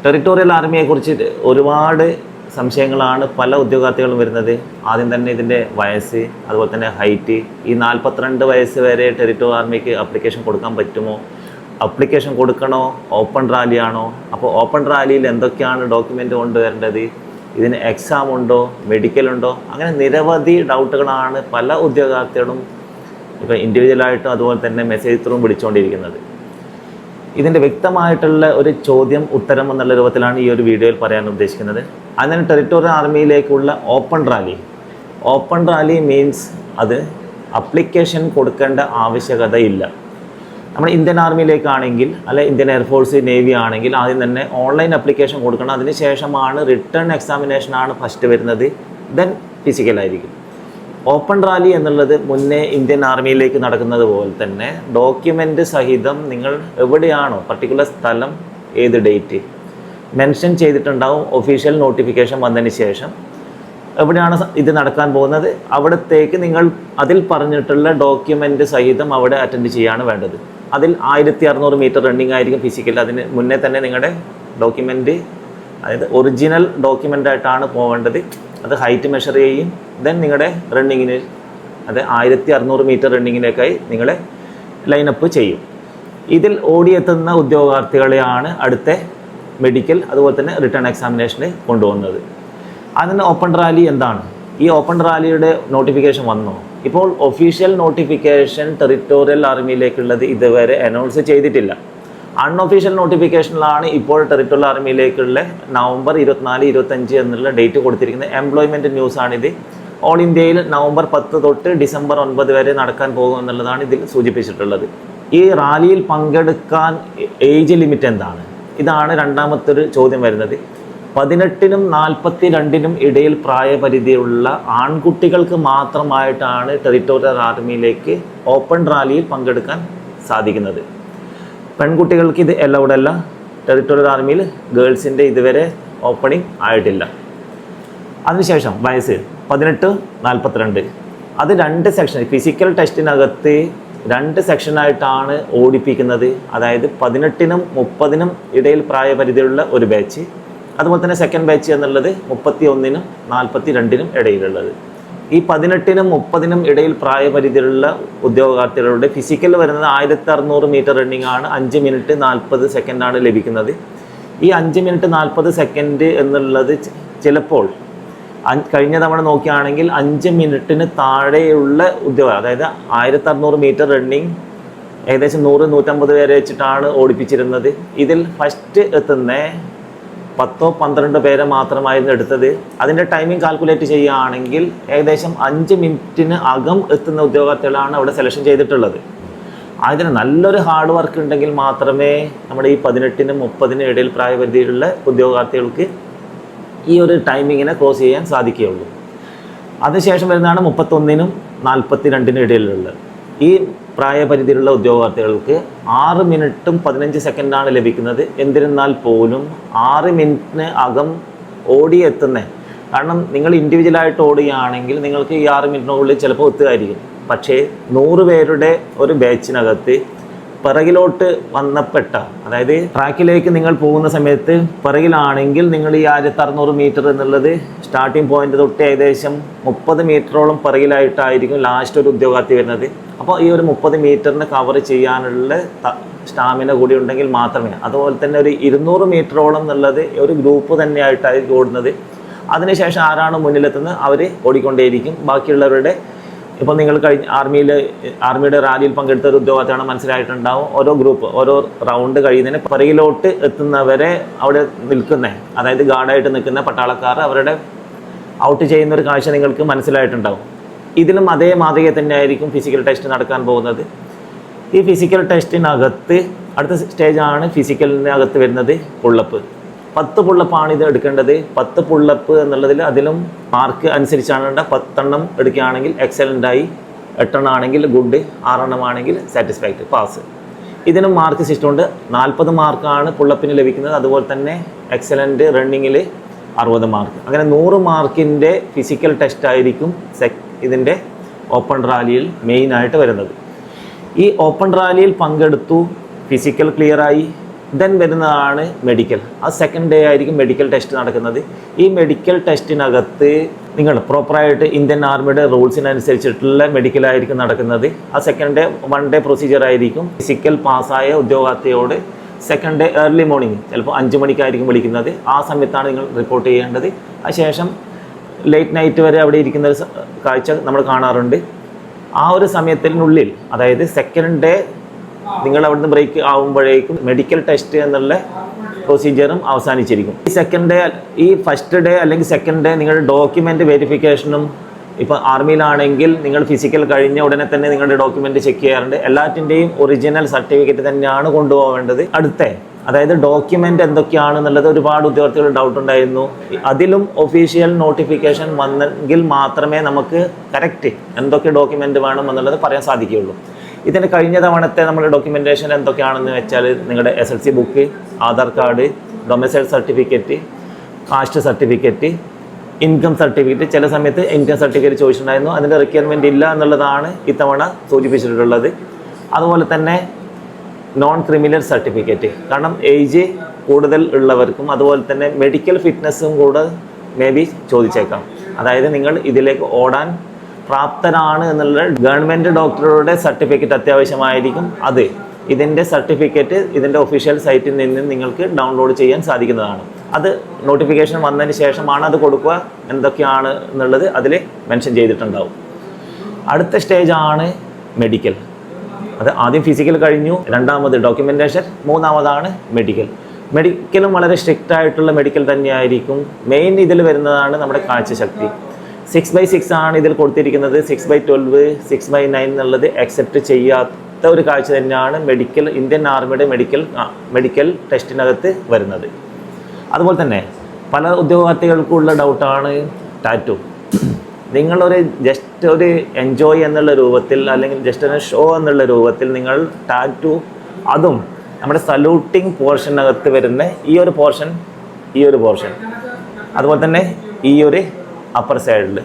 Territorial ആർമിയെക്കുറിച്ച് ഒരുപാട് സംശയങ്ങളാണ് പല ഉദ്യോഗാർത്ഥികളും വരുന്നത്. ആദ്യം തന്നെ ഇതിൻ്റെ വയസ്സ്, അതുപോലെ തന്നെ ഹൈറ്റ്. ഈ 42 വയസ്സ് വരെ ടെറിട്ടോറിയൽ ആർമിക്ക് അപ്ലിക്കേഷൻ കൊടുക്കാൻ പറ്റുമോ, അപ്ലിക്കേഷൻ കൊടുക്കണോ, ഓപ്പൺ റാലിയാണോ, അപ്പോൾ ഓപ്പൺ റാലിയിൽ എന്തൊക്കെയാണ് ഡോക്യുമെൻ്റ് കൊണ്ടുവരേണ്ടത്, ഇതിന് എക്സാം ഉണ്ടോ, മെഡിക്കൽ ഉണ്ടോ, അങ്ങനെ നിരവധി ഡൗട്ടുകളാണ് പല ഉദ്യോഗാർത്ഥികളും ഇപ്പോൾ ഇൻഡിവിജ്വലായിട്ടും അതുപോലെ തന്നെ മെസ്സേജ് ത്രൂവും വിളിച്ചുകൊണ്ടിരിക്കുന്നത്. ഇതിൻ്റെ വ്യക്തമായിട്ടുള്ള ഒരു ചോദ്യം ഉത്തരം എന്നുള്ള രൂപത്തിലാണ് ഈ ഒരു വീഡിയോയിൽ പറയാൻ ഉദ്ദേശിക്കുന്നത്. അതിന് ടെറിട്ടോറിയൽ ആർമിയിലേക്കുള്ള ഓപ്പൺ റാലി മീൻസ് അത് അപ്ലിക്കേഷൻ കൊടുക്കേണ്ട ആവശ്യകതയില്ല. നമ്മൾ ഇന്ത്യൻ ആർമിയിലേക്കാണെങ്കിൽ അല്ലെ ഇന്ത്യൻ എയർഫോഴ്സ്, നേവി ആണെങ്കിൽ ആദ്യം തന്നെ ഓൺലൈൻ അപ്ലിക്കേഷൻ കൊടുക്കണം. അതിന് ശേഷമാണ് റിട്ടേൺ എക്സാമിനേഷനാണ് ഫസ്റ്റ് വരുന്നത്, ദെൻ ഫിസിക്കലായിരിക്കും. ഓപ്പൺ റാലി എന്നുള്ളത് മുന്നേ ഇന്ത്യൻ ആർമിയിലേക്ക് നടക്കുന്നത് പോലെ തന്നെ ഡോക്യുമെൻ്റ് സഹിതം നിങ്ങൾ എവിടെയാണോ പർട്ടിക്കുലർ സ്ഥലം, ഏത് ഡേറ്റ് മെൻഷൻ ചെയ്തിട്ടുണ്ടാവും. ഒഫീഷ്യൽ നോട്ടിഫിക്കേഷൻ വന്നതിന് ശേഷം എവിടെയാണ് ഇത് നടക്കാൻ പോകുന്നത് അവിടത്തേക്ക് നിങ്ങൾ അതിൽ പറഞ്ഞിട്ടുള്ള ഡോക്യുമെൻ്റ് സഹിതം അവിടെ അറ്റൻഡ് ചെയ്യാണ് വേണ്ടത്. അതിൽ 1600 മീറ്റർ റണ്ണിങ് ആയിരിക്കും ഫിസിക്കൽ. അതിന് മുന്നേ തന്നെ നിങ്ങളുടെ ഡോക്യുമെൻ്റ്, അതായത് ഒറിജിനൽ ഡോക്യുമെൻ്റായിട്ടാണ് പോകേണ്ടത്. അത് ഹൈറ്റ് മെഷർ ചെയ്യും. ദെൻ നിങ്ങളുടെ റണ്ണിങ്ങിന്, അത് 1600 മീറ്റർ റണ്ണിങ്ങിലേക്കായി നിങ്ങളെ ലൈനപ്പ് ചെയ്യും. ഇതിൽ ഓടിയെത്തുന്ന ഉദ്യോഗാർത്ഥികളെയാണ് അടുത്ത മെഡിക്കൽ അതുപോലെ തന്നെ റിട്ടേൺ എക്സാമിനേഷന് കൊണ്ടുപോകുന്നത്. അതിന് ഓപ്പൺ റാലി എന്താണ്? ഈ ഓപ്പൺ റാലിയുടെ നോട്ടിഫിക്കേഷൻ വന്നോ? ഇപ്പോൾ ഒഫീഷ്യൽ നോട്ടിഫിക്കേഷൻ ടെറിട്ടോറിയൽ ആർമിയിലേക്കുള്ളത് ഇതുവരെ അനൗൺസ് ചെയ്തിട്ടില്ല. അൺഒഫീഷ്യൽ നോട്ടിഫിക്കേഷനിലാണ് ഇപ്പോൾ ടെറിട്ടോറിയൽ ആർമിയിലേക്കുള്ള നവംബർ 24, 25 എന്നുള്ള ഡേറ്റ് കൊടുത്തിരിക്കുന്നത്. എംപ്ലോയ്മെൻറ്റ് ന്യൂസാണിത്. ഓൾ ഇന്ത്യയിൽ നവംബർ 10 തൊട്ട് ഡിസംബർ 9 വരെ നടക്കാൻ പോകും എന്നുള്ളതാണ് ഇതിൽ സൂചിപ്പിച്ചിട്ടുള്ളത്. ഈ റാലിയിൽ പങ്കെടുക്കാൻ ഏജ് ലിമിറ്റ് എന്താണ്? ഇതാണ് രണ്ടാമത്തെ ഒരു ചോദ്യം വരുന്നത്. 18നും 42നും ഇടയിൽ പ്രായപരിധിയുള്ള ആൺകുട്ടികൾക്ക് മാത്രമായിട്ടാണ് ടെറിട്ടോറിയൽ ആർമിയിലേക്ക് ഓപ്പൺ റാലിയിൽ പങ്കെടുക്കാൻ സാധിക്കുന്നത്. പെൺകുട്ടികൾക്ക് ഇത് അലൗഡ് അല്ല. ടെറിട്ടോറിയൽ ആർമിയിൽ ഗേൾസിൻ്റെ ഇതുവരെ ഓപ്പണിംഗ് ആയിട്ടില്ല. അതിനുശേഷം വയസ്സ് 18-42. അത് 2 സെക്ഷൻ, ഫിസിക്കൽ ടെസ്റ്റിനകത്ത് 2 സെക്ഷനായിട്ടാണ് ഓടിപ്പിക്കുന്നത്. അതായത് 18നും 30നും ഇടയിൽ പ്രായപരിധിയുള്ള ഒരു ബാച്ച്, അതുപോലെ തന്നെ സെക്കൻഡ് ബാച്ച് എന്നുള്ളത് 31നും 42നും ഇടയിലുള്ളത്. ഈ 18നും 30നും ഇടയിൽ പ്രായപരിധിയിലുള്ള ഉദ്യോഗാർത്ഥികളുടെ ഫിസിക്കൽ വരുന്നത് 1600 മീറ്റർ റണ്ണിംഗ് ആണ്. 5 മിനിറ്റ് 40 സെക്കൻഡാണ് ലഭിക്കുന്നത്. ഈ 5 മിനിറ്റ് 40 സെക്കൻഡ് എന്നുള്ളത് ചിലപ്പോൾ കഴിഞ്ഞ തവണ നോക്കുകയാണെങ്കിൽ 5 മിനിറ്റിന് താഴെയുള്ള അതായത് 1600 മീറ്റർ റണ്ണിംഗ് ഏകദേശം 100-150 പേരെ വെച്ചിട്ടാണ് ഓടിപ്പിച്ചിരുന്നത്. ഇതിൽ ഫസ്റ്റ് എത്തുന്ന 10-12 പേരെ മാത്രമായിരുന്നു എടുത്തത്. അതിൻ്റെ ടൈമിംഗ് കാൽക്കുലേറ്റ് ചെയ്യുകയാണെങ്കിൽ ഏകദേശം 5 മിനിറ്റിന് അകം എത്തുന്ന ഉദ്യോഗാർത്ഥികളാണ് അവിടെ സെലക്ഷൻ ചെയ്തിട്ടുള്ളത്. അതിന് നല്ലൊരു ഹാർഡ് വർക്ക് ഉണ്ടെങ്കിൽ മാത്രമേ നമ്മുടെ ഈ 18നും 30നും ഇടയിൽ പ്രായപരിധിയിലുള്ള ഉദ്യോഗാർത്ഥികൾക്ക് ഈ ഒരു ടൈമിങ്ങിനെ ക്രോസ് ചെയ്യാൻ സാധിക്കുകയുള്ളൂ. അതിനുശേഷം വരുന്നതാണ് 31നും 42നും ഇടയിലുള്ളത്. ഈ പ്രായപരിധിയിലുള്ള ഉദ്യോഗാർത്ഥികൾക്ക് 6 മിനിറ്റും 15 സെക്കൻഡാണ് ലഭിക്കുന്നത്. എന്നിരുന്നാൽ പോലും 6 മിനിറ്റിന് അകം ഓടിയെത്തുന്ന, കാരണം നിങ്ങൾ ഇൻഡിവിജ്വലായിട്ട് ഓടുകയാണെങ്കിൽ നിങ്ങൾക്ക് ഈ 6 മിനിറ്റിനുള്ളിൽ ചിലപ്പോൾ എത്തുകയായിരിക്കും. പക്ഷേ 100 പേരുടെ ഒരു ബാച്ചിനകത്ത് പിറകിലോട്ട് വന്നപ്പെട്ട, അതായത് ട്രാക്കിലേക്ക് നിങ്ങൾ പോകുന്ന സമയത്ത് പിറകിലാണെങ്കിൽ നിങ്ങൾ ഈ 1600 മീറ്റർ എന്നുള്ളത് സ്റ്റാർട്ടിംഗ് പോയിന്റ് തൊട്ട് ഏകദേശം 30 മീറ്ററോളം പിറകിലായിട്ടായിരിക്കും ലാസ്റ്റ് ഒരു ഉദ്യോഗാർത്ഥി വരുന്നത്. അപ്പോൾ ഈ ഒരു 30 മീറ്ററിന് കവർ ചെയ്യാനുള്ള സ്റ്റാമിന കൂടി ഉണ്ടെങ്കിൽ മാത്രമേ, അതുപോലെ തന്നെ ഒരു 200 മീറ്ററോളം എന്നുള്ളത് ഒരു ഗ്രൂപ്പ് തന്നെയായിട്ടായിരിക്കും ഓടുന്നത്. അതിനുശേഷം ആരാണ് മുന്നിലെത്തുന്നത് അവർ ഓടിക്കൊണ്ടേയിരിക്കും. ബാക്കിയുള്ളവരുടെ, ഇപ്പോൾ നിങ്ങൾ ആർമിയുടെ റാലിയിൽ പങ്കെടുത്ത ഒരു ഉദ്യോഗാർത്ഥിയാണ്, മനസ്സിലായിട്ടുണ്ടാവും. ഓരോ ഗ്രൂപ്പ് ഓരോ റൗണ്ട് കഴിയുന്നതിന് പിറകിലോട്ട് എത്തുന്നവരെ അവിടെ നിൽക്കുന്ന, അതായത് ഗാർഡായിട്ട് നിൽക്കുന്ന പട്ടാളക്കാർ അവരുടെ ഔട്ട് ചെയ്യുന്ന ഒരു കാഴ്ച നിങ്ങൾക്ക് മനസ്സിലായിട്ടുണ്ടാവും. ഇതിലും അതേ മാതൃക തന്നെയായിരിക്കും ഫിസിക്കൽ ടെസ്റ്റ് നടക്കാൻ പോകുന്നത്. ഈ ഫിസിക്കൽ ടെസ്റ്റിനകത്ത് അടുത്ത സ്റ്റേജാണ് ഫിസിക്കലിനകത്ത് വരുന്നത് പുള്ളപ്പ്. 10 പുള്ളപ്പാണ് ഇത് എടുക്കേണ്ടത്. 10 പുള്ളപ്പ് എന്നുള്ളതിൽ അതിലും മാർക്ക് അനുസരിച്ചാണ് 10 എണ്ണം എടുക്കുകയാണെങ്കിൽ എക്സലൻ്റായി, 8 എണ്ണം ആണെങ്കിൽ ഗുഡ്, 6 എണ്ണം ആണെങ്കിൽ സാറ്റിസ്ഫൈഡ്, പാസ്. ഇതിനും മാർക്ക് സിസ്റ്റം ഉണ്ട്. 40 മാർക്കാണ് പുള്ളപ്പിന് ലഭിക്കുന്നത്. അതുപോലെ തന്നെ എക്സലൻ്റ് റണ്ണിങ്ങിൽ 60 മാർക്ക്. അങ്ങനെ 100 മാർക്കിൻ്റെ ഫിസിക്കൽ ടെസ്റ്റ് ആയിരിക്കും ഇതിൻ്റെ ഓപ്പൺ റാലിയിൽ മെയിനായിട്ട് വരുന്നത്. ഈ ഓപ്പൺ റാലിയിൽ പങ്കെടുത്തു, ഫിസിക്കൽ ക്ലിയറായി, ദെൻ വരുന്നതാണ് മെഡിക്കൽ. ആ സെക്കൻഡ് ഡേ ആയിരിക്കും മെഡിക്കൽ ടെസ്റ്റ് നടക്കുന്നത്. ഈ മെഡിക്കൽ ടെസ്റ്റിനകത്ത് നിങ്ങൾ പ്രോപ്പറായിട്ട് ഇന്ത്യൻ ആർമിയുടെ റൂൾസിനനുസരിച്ചിട്ടുള്ള മെഡിക്കലായിരിക്കും നടക്കുന്നത്. ആ സെക്കൻഡ് ഡേ 1 ഡേ പ്രൊസീജിയർ ആയിരിക്കും. ഫിസിക്കൽ പാസ്സായ ഉദ്യോഗാർത്ഥിയോട് സെക്കൻഡ് ഡേ ഏർലി മോർണിംഗ് ചിലപ്പോൾ 5 മണിക്കായിരിക്കും വിളിക്കുന്നത്. ആ സമയത്താണ് നിങ്ങൾ റിപ്പോർട്ട് ചെയ്യേണ്ടത്. അതിനുശേഷം ലേറ്റ് നൈറ്റ് വരെ അവിടെ ഇരിക്കുന്ന ഒരു കാഴ്ച നമ്മൾ കാണാറുണ്ട്. ആ ഒരു സമയത്തിനുള്ളിൽ, അതായത് സെക്കൻഡ് ഡേ നിങ്ങൾ അവിടുന്ന് ബ്രേക്ക് ആകുമ്പോഴേക്കും മെഡിക്കൽ ടെസ്റ്റ് എന്നുള്ള പ്രൊസീജിയറും അവസാനിച്ചിരിക്കും. ഈ ഫസ്റ്റ് ഡേ അല്ലെങ്കിൽ സെക്കൻഡ് ഡേ നിങ്ങളുടെ ഡോക്യുമെൻ്റ് വെരിഫിക്കേഷനും, ഇപ്പോൾ ആർമിയിലാണെങ്കിൽ നിങ്ങൾ ഫിസിക്കൽ കഴിഞ്ഞ ഉടനെ തന്നെ നിങ്ങളുടെ ഡോക്യുമെൻ്റ് ചെക്ക് ചെയ്യാറുണ്ട്. എല്ലാറ്റിൻ്റെയും ഒറിജിനൽ സർട്ടിഫിക്കറ്റ് തന്നെയാണ് കൊണ്ടുപോകേണ്ടത്. അതായത് ഡോക്യുമെൻ്റ് എന്തൊക്കെയാണെന്നുള്ളത് ഒരുപാട് ഉദ്യോഗാർത്ഥികൾ ഡൗട്ട് ഉണ്ടായിരുന്നു. അതിലും ഒഫീഷ്യൽ നോട്ടിഫിക്കേഷൻ വന്നെങ്കിൽ മാത്രമേ നമുക്ക് കറക്റ്റ് എന്തൊക്കെ ഡോക്യുമെൻ്റ് വേണം എന്നുള്ളത് പറയാൻ സാധിക്കുകയുള്ളൂ. ഇതിന് കഴിഞ്ഞ തവണത്തെ നമ്മുടെ ഡോക്യുമെൻറ്റേഷൻ എന്തൊക്കെയാണെന്ന് വെച്ചാൽ നിങ്ങളുടെ SSLC book, Aadhaar card, domicile certificate, caste certificate, income certificate. ചില സമയത്ത് ഇൻകം സർട്ടിഫിക്കറ്റ് ചോദിച്ചിട്ടുണ്ടായിരുന്നു. അതിൻ്റെ റിക്വയർമെൻറ്റ് ഇല്ല എന്നുള്ളതാണ് ഇത്തവണ സൂചിപ്പിച്ചിട്ടുള്ളത്. അതുപോലെ തന്നെ നോൺ ക്രിമിനൽ സർട്ടിഫിക്കറ്റ്, കാരണം ഏജ് കൂടുതൽ ഉള്ളവർക്കും അതുപോലെ തന്നെ മെഡിക്കൽ ഫിറ്റ്നസ്സും കൂടെ മേ ബി ചോദിച്ചേക്കാം. അതായത് നിങ്ങൾ ഇതിലേക്ക് ഓടാൻ പ്രാപ്തരാണ് എന്നുള്ള ഗവൺമെൻറ് ഡോക്ടറുടെ സർട്ടിഫിക്കറ്റ് അത്യാവശ്യമായിരിക്കും. ഇതിൻ്റെ സർട്ടിഫിക്കറ്റ് ഇതിൻ്റെ ഒഫീഷ്യൽ സൈറ്റിൽ നിന്ന് നിങ്ങൾക്ക് ഡൗൺലോഡ് ചെയ്യാൻ സാധിക്കുന്നതാണ്. അത് നോട്ടിഫിക്കേഷൻ വന്നതിന് ശേഷമാണ് അത് കൊടുക്കുക. എന്തൊക്കെയാണ് എന്നുള്ളത് അതിൽ മെൻഷൻ ചെയ്തിട്ടുണ്ടാവും. അടുത്ത സ്റ്റേജാണ് മെഡിക്കൽ. അത് ആദ്യം ഫിസിക്കൽ കഴിഞ്ഞു, രണ്ടാമത് ഡോക്യുമെൻറ്റേഷൻ, മൂന്നാമതാണ് മെഡിക്കൽ. മെഡിക്കലും വളരെ സ്ട്രിക്റ്റ് ആയിട്ടുള്ള മെഡിക്കൽ തന്നെയായിരിക്കും. മെയിൻ ഇതിൽ വരുന്നതാണ് നമ്മുടെ കാഴ്ചശക്തി. 6/6 ആണ് ഇതിൽ കൊടുത്തിരിക്കുന്നത്. 6/12, 6/9 എന്നുള്ളത് അക്സെപ്റ്റ് ചെയ്യാത്ത ഒരു കാഴ്ച തന്നെയാണ് ഇന്ത്യൻ ആർമിയുടെ മെഡിക്കൽ ടെസ്റ്റിനകത്ത് വരുന്നത്. അതുപോലെ തന്നെ പല ഉദ്യോഗാർത്ഥികൾക്കുള്ള ഡൗട്ടാണ് ടാറ്റു. നിങ്ങളൊരു ജസ്റ്റ് ഒരു എൻജോയ് എന്നുള്ള രൂപത്തിൽ അല്ലെങ്കിൽ ജസ്റ്റ് ഒരു ഷോ എന്നുള്ള രൂപത്തിൽ നിങ്ങൾ ടാറ്റു, അതും നമ്മുടെ സല്യൂട്ടിങ് പോർഷനകത്ത് വരുന്ന ഈ ഒരു പോർഷൻ അതുപോലെ തന്നെ ഈ ഒരു അപ്പർ സൈഡിൽ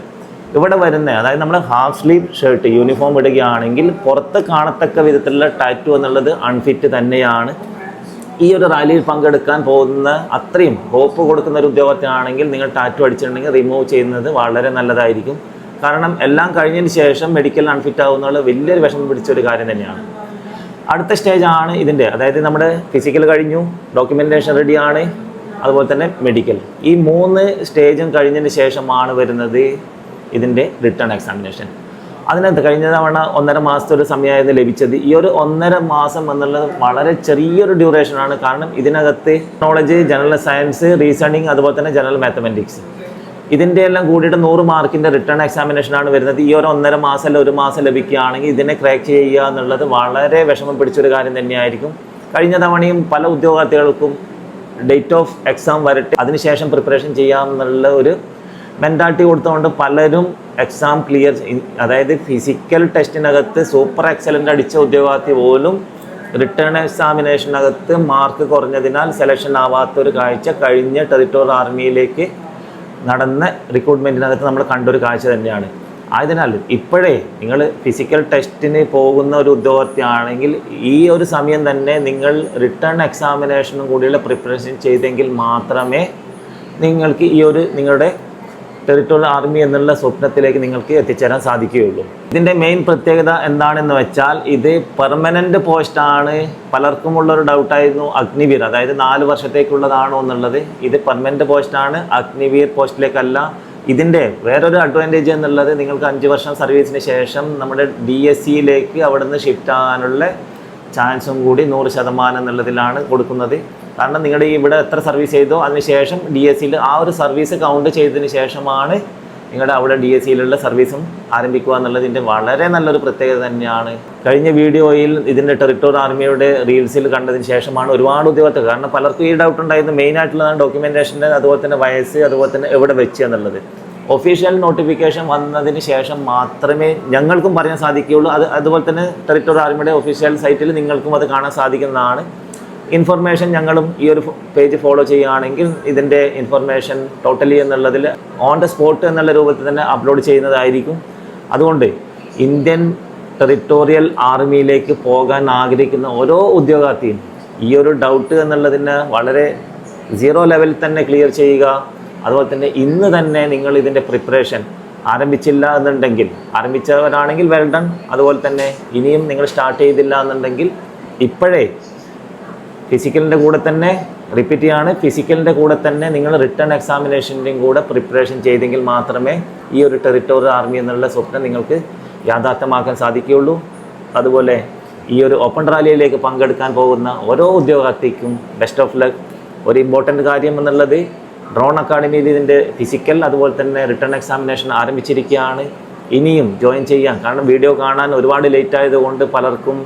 ഇവിടെ വരുന്ന, അതായത് നമ്മൾ ഹാഫ് സ്ലീവ് ഷർട്ട് യൂണിഫോം ഇടുകയാണെങ്കിൽ പുറത്ത് കാണത്തക്ക വിധത്തിലുള്ള ടാറ്റു എന്നുള്ളത് അൺഫിറ്റ് തന്നെയാണ്. ഈ ഒരു റാലിയിൽ പങ്കെടുക്കാൻ പോകുന്ന അത്രയും ഹോപ്പ് കൊടുക്കുന്ന ഒരു ഉദ്യോഗത്തിനാണെങ്കിൽ നിങ്ങൾ ടാറ്റു അടിച്ചിട്ടുണ്ടെങ്കിൽ റിമൂവ് ചെയ്യുന്നത് വളരെ നല്ലതായിരിക്കും. കാരണം എല്ലാം കഴിഞ്ഞതിന് ശേഷം മെഡിക്കൽ അൺഫിറ്റ് ആവുന്നുള്ള വലിയൊരു വിഷമം പിടിച്ചൊരു കാര്യം തന്നെയാണ്. അടുത്ത സ്റ്റേജാണ് ഇതിൻ്റെ, അതായത് നമ്മുടെ ഫിസിക്കൽ കഴിഞ്ഞു, ഡോക്യുമെൻറ്റേഷൻ റെഡിയാണ്, അതുപോലെ തന്നെ മെഡിക്കൽ. ഈ 3 സ്റ്റേജും കഴിഞ്ഞതിന് ശേഷമാണ് വരുന്നത് ഇതിൻ്റെ റിട്ടേൺ എക്സാമിനേഷൻ. അതിനകത്ത് കഴിഞ്ഞ തവണ 1.5 മാസത്തെ ഒരു സമയമായിരുന്നു ലഭിച്ചത്. ഈ ഒരു 1.5 മാസം എന്നുള്ളത് വളരെ ചെറിയൊരു ഡ്യൂറേഷനാണ്. കാരണം ഇതിനകത്ത് ടെക്നോളജി, ജനറൽ സയൻസ്, റീസണിങ്, അതുപോലെ തന്നെ ജനറൽ മാത്തമാറ്റിക്സ്, ഇതിൻ്റെ എല്ലാം കൂടിയിട്ട് 100 മാർക്കിൻ്റെ റിട്ടേൺ എക്സാമിനേഷനാണ് വരുന്നത്. ഈ ഒരു 1.5 മാസം അല്ല 1 മാസം ലഭിക്കുകയാണെങ്കിൽ ഇതിനെ ക്രാക്ക് ചെയ്യുക എന്നുള്ളത് വളരെ വിഷമം പിടിച്ചൊരു കാര്യം തന്നെയായിരിക്കും. കഴിഞ്ഞ തവണയും പല ഉദ്യോഗാർത്ഥികൾക്കും ഡേറ്റ് ഓഫ് എക്സാം വരട്ടെ അതിനുശേഷം പ്രിപ്പറേഷൻ ചെയ്യാമെന്നുള്ള ഒരു മെൻറ്റാലിറ്റി കൊടുത്തുകൊണ്ട് പലരും എക്സാം ക്ലിയർ, അതായത് ഫിസിക്കൽ ടെസ്റ്റിനകത്ത് സൂപ്പർ എക്സലൻ്റ് അടിച്ച ഉദ്യോഗാർത്ഥി പോലും റിട്ടേൺ എക്സാമിനേഷനകത്ത് മാർക്ക് കുറഞ്ഞതിനാൽ സെലക്ഷൻ ആവാത്തൊരു കാഴ്ച കഴിഞ്ഞ ടെറിട്ടോറിയൽ ആർമിയിലേക്ക് നടന്ന റിക്രൂട്ട്മെൻറ്റിനകത്ത് നമ്മൾ കണ്ടൊരു കാഴ്ച തന്നെയാണ്. ആയതിനാൽ ഇപ്പോഴേ നിങ്ങൾ ഫിസിക്കൽ ടെസ്റ്റിന് പോകുന്ന ഒരു ഉദ്യോഗാർത്ഥിയാണെങ്കിൽ ഈ ഒരു സമയം തന്നെ നിങ്ങൾ റിട്ടേൺ എക്സാമിനേഷനും കൂടിയുള്ള പ്രിപ്പറേഷൻ ചെയ്തെങ്കിൽ മാത്രമേ നിങ്ങൾക്ക് ഈ ഒരു നിങ്ങളുടെ ടെറിട്ടോറിയൽ ആർമി എന്നുള്ള സ്വപ്നത്തിലേക്ക് നിങ്ങൾക്ക് എത്തിച്ചേരാൻ സാധിക്കുകയുള്ളൂ. ഇതിൻ്റെ മെയിൻ പ്രത്യേകത എന്താണെന്ന് വെച്ചാൽ ഇത് പെർമനൻ്റ് പോസ്റ്റാണ്. പലർക്കുമുള്ളൊരു ഡൗട്ടായിരുന്നു അഗ്നിവീർ, അതായത് 4 വർഷത്തേക്കുള്ളതാണോ എന്നുള്ളത്. ഇത് പെർമനൻ്റ് പോസ്റ്റാണ്, അഗ്നിവീർ പോസ്റ്റിലേക്കല്ല. ഇതിൻ്റെ വേറൊരു അഡ്വാൻറ്റേജ് എന്നുള്ളത് നിങ്ങൾക്ക് 5 വർഷം സർവീസിന് ശേഷം നമ്മുടെ DSCയിലേക്ക് അവിടെ നിന്ന് ഷിഫ്റ്റ് ആകാനുള്ള ചാൻസും കൂടി 100% എന്നുള്ളതിലാണ് കൊടുക്കുന്നത്. കാരണം നിങ്ങളുടെ ഇവിടെ എത്ര സർവീസ് ചെയ്തോ അതിനുശേഷം DSCയിൽ ആ ഒരു സർവീസ് കൗണ്ട് ചെയ്തതിന് ശേഷമാണ് നിങ്ങളുടെ അവിടെ DSCയിലുള്ള സർവീസും ആരംഭിക്കുക എന്നുള്ളതിൻ്റെ വളരെ നല്ലൊരു പ്രത്യേകത തന്നെയാണ്. കഴിഞ്ഞ വീഡിയോയിൽ ഇതിൻ്റെ ടെറിട്ടോറിയൽ ആർമിയുടെ റീൽസിൽ കണ്ടതിന് ശേഷമാണ് ഒരുപാട് ഉദ്യോഗാർത്ഥികൾ, കാരണം പലർക്കും ഈ ഡൗട്ട് ഉണ്ടായിരുന്നു. മെയിനായിട്ടുള്ളതാണ് ഡോക്യുമെൻറ്റേഷൻ്റെ, അതുപോലെ തന്നെ വയസ്സ്, അതുപോലെ തന്നെ എവിടെ വെച്ച് എന്നുള്ളത്. ഒഫീഷ്യൽ നോട്ടിഫിക്കേഷൻ വന്നതിന് ശേഷം മാത്രമേ ഞങ്ങൾക്കും പറയാൻ സാധിക്കുകയുള്ളൂ. അതുപോലെ തന്നെ ടെറിട്ടോറിയൽ ആർമിയുടെ ഒഫീഷ്യൽ സൈറ്റിൽ നിങ്ങൾക്കും അത് കാണാൻ സാധിക്കുന്നതാണ്. ഇൻഫർമേഷൻ ഞങ്ങളും ഈ ഒരു പേജ് ഫോളോ ചെയ്യുകയാണെങ്കിൽ ഇതിൻ്റെ ഇൻഫർമേഷൻ ടോട്ടലി എന്നുള്ളതിൽ ഓൺ ദ സ്പോട്ട് എന്നുള്ള രൂപത്തിൽ തന്നെ അപ്ലോഡ് ചെയ്യുന്നതായിരിക്കും. അതുകൊണ്ട് ഇന്ത്യൻ ടെറിട്ടോറിയൽ ആർമിയിലേക്ക് പോകാൻ ആഗ്രഹിക്കുന്ന ഓരോ ഉദ്യോഗാർത്ഥിയും ഈ ഒരു ഡൗട്ട് എന്നുള്ളതിന് വളരെ 0 ലെവലിൽ തന്നെ ക്ലിയർ ചെയ്യുക. അതുപോലെ തന്നെ ഇന്ന് തന്നെ നിങ്ങൾ ഇതിൻ്റെ പ്രിപ്പറേഷൻ ആരംഭിച്ചില്ല എന്നുണ്ടെങ്കിൽ, ആരംഭിച്ചവരാണെങ്കിൽ വെൽ ഡൺ. അതുപോലെ തന്നെ ഇനിയും നിങ്ങൾ സ്റ്റാർട്ട് ചെയ്തില്ല എന്നുണ്ടെങ്കിൽ ഇപ്പോഴേ ഫിസിക്കലിൻ്റെ കൂടെ തന്നെ, റിപ്പീറ്റ് ചെയ്യാണ്, ഫിസിക്കലിൻ്റെ കൂടെ തന്നെ നിങ്ങൾ റിട്ടേൺ എക്സാമിനേഷൻ്റെയും കൂടെ പ്രിപ്പറേഷൻ ചെയ്തെങ്കിൽ മാത്രമേ ഈ ഒരു ടെറിട്ടോറിയൽ ആർമി എന്നുള്ള സ്വപ്നം നിങ്ങൾക്ക് യാഥാർത്ഥ്യമാക്കാൻ സാധിക്കുകയുള്ളൂ. അതുപോലെ ഈ ഒരു ഓപ്പൺ റാലിയിലേക്ക് പങ്കെടുക്കാൻ പോകുന്ന ഓരോ ഉദ്യോഗാർത്ഥിക്കും ബെസ്റ്റ് ഓഫ് ലക്ക്. ഒരു ഇമ്പോർട്ടൻ്റ് കാര്യം എന്നുള്ളത് ഡ്രോൺ അക്കാഡമിയിൽ ഇതിൻ്റെ ഫിസിക്കൽ അതുപോലെ തന്നെ റിട്ടേൺ എക്സാമിനേഷൻ ആരംഭിച്ചിരിക്കുകയാണ്. ഇനിയും ജോയിൻ ചെയ്യാൻ, കാരണം വീഡിയോ കാണാൻ ഒരുപാട് ലേറ്റ് ആയതുകൊണ്ട് പലർക്കും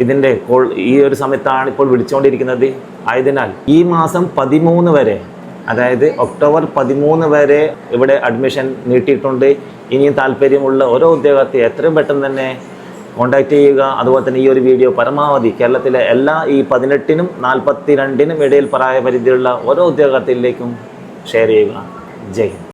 ഇതിൻ്റെ കോൾ ഈ ഒരു സമയത്താണ് ഇപ്പോൾ വിളിച്ചുകൊണ്ടിരിക്കുന്നത്. ആയതിനാൽ ഈ മാസം 13 വരെ, അതായത് ഒക്ടോബർ 13 വരെ ഇവിടെ അഡ്മിഷൻ നീട്ടിയിട്ടുണ്ട്. ഇനിയും താല്പര്യമുള്ള ഓരോ ഉദ്യോഗാർത്ഥി എത്രയും പെട്ടെന്ന് തന്നെ കോൺടാക്റ്റ് ചെയ്യുക. അതുപോലെ തന്നെ ഈ ഒരു വീഡിയോ പരമാവധി കേരളത്തിലെ എല്ലാ ഈ 18-നും 42-നും ഇടയിൽ പ്രായപരിധിയുള്ള ഓരോ ഉദ്യോഗാർത്ഥികളിലേക്കും ഷെയർ ചെയ്യുക. ജയ് ഹിന്ദ്.